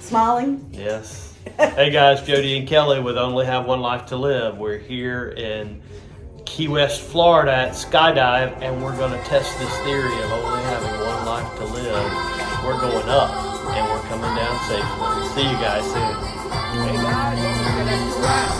Smiling? Yes. Hey guys, Jody and Kelly with Only Have One Life to Live. We're here in Key West, Florida at Skydive, and we're going to test this theory of only having one life to live. We're going up, and we're coming down safely. See you guys soon. Hey guys, don't forget that round.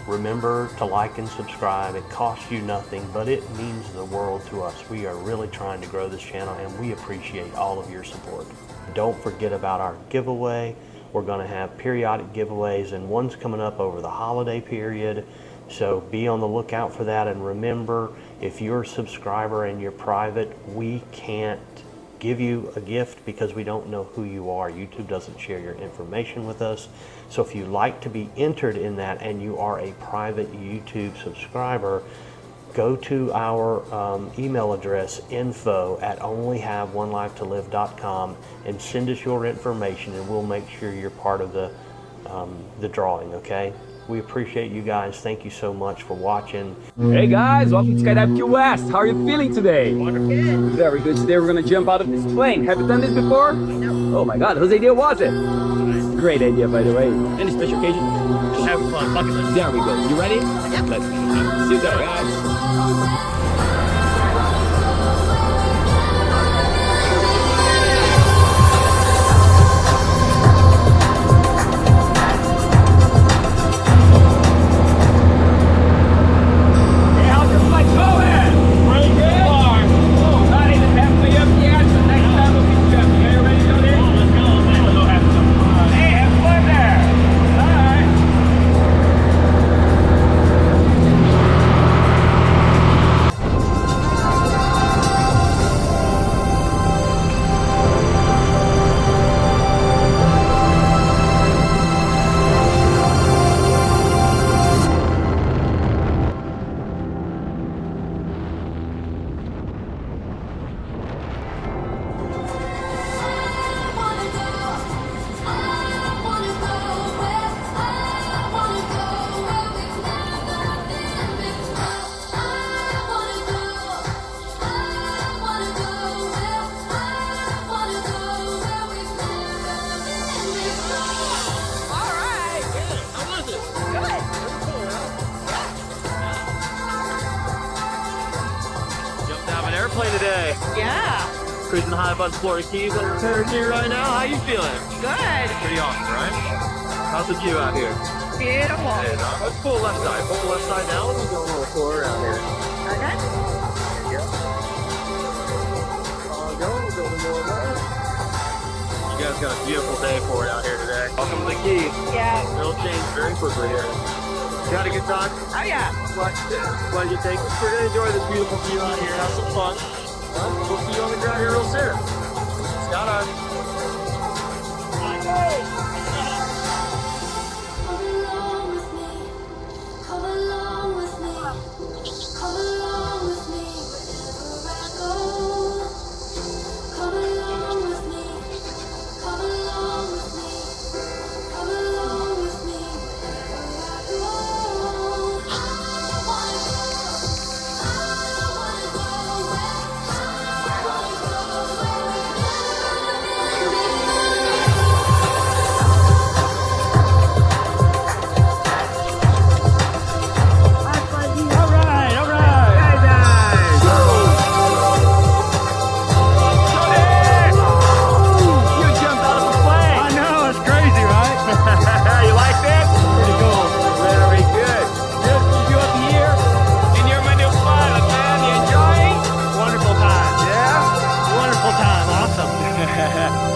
Remember to like and subscribe. It costs you nothing, but it means the world to us. We are really trying to grow this channel, and we appreciate all of your support. Don't forget about our giveaway. We're going to have periodic giveaways, and one's coming up over the holiday period. So be on the lookout for that. And remember, if you're a subscriber and you're private, we can't give you a gift because we don't know who you are. YouTube doesn't share your information with us. So if you'd like to be entered in that and you are a private YouTube subscriber, go to our email address, info@onlyhaveonelifetolive.com, and send us your information, and we'll make sure you're part of the drawing, okay? We appreciate you guys. Thank you so much for watching. Hey guys, welcome to Skydive Key West. How are you feeling today? Wonderful. Very good. Today we're going to jump out of this plane. Have you done this before? No. Oh my god, whose idea was it? Great idea, by the way. Any special occasion? Just having fun. Bucket list. There we go. You ready? Yep. Let's see you there, guys. Airplane today. Yeah. Cruising high above Florida Keys on the here right now. How you feeling? Good. Pretty awesome, right? How's the view out here? Beautiful. Hey, let's pull left side. Pull left side now. Let me go a little tour around here. Okay. There you go. Go a little more left. You guys got a beautiful day for it out here today. Welcome to the Key. Yeah. It'll change very quickly here. You had a good time? Oh yeah. Glad you take it. We're going to enjoy this beautiful view out here. Have some fun. We'll see you on the ground here real soon. Skydive.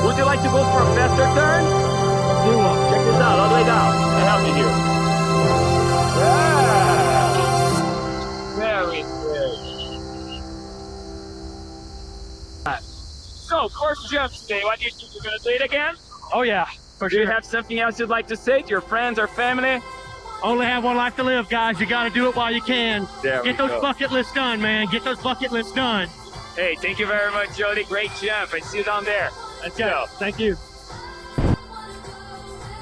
Would you like to go for a faster turn? Do one. Check this out, all the way down. And help me here. Yeah. Very good. So, course jumps today. What do you think? You're going to do it again? Oh yeah, for Do sure. you have something else you'd like to say to your friends or family? Only have one life to live, guys. You gotta do it while you can. There we Get those go. bucket lists done, man. Get those bucket lists done. Hey, thank you very much, Jody. Great jump. I see you down there. Let's go. Thank you.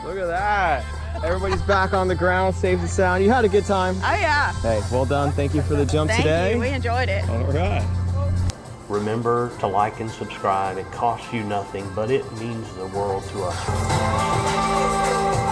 Look at that. Everybody's back on the ground, safe and sound. You had a good time. Oh yeah. Hey, well done. Thank you for the jump Thank today. you. We enjoyed it. All right. Remember to like and subscribe. It costs you nothing, but it means the world to us.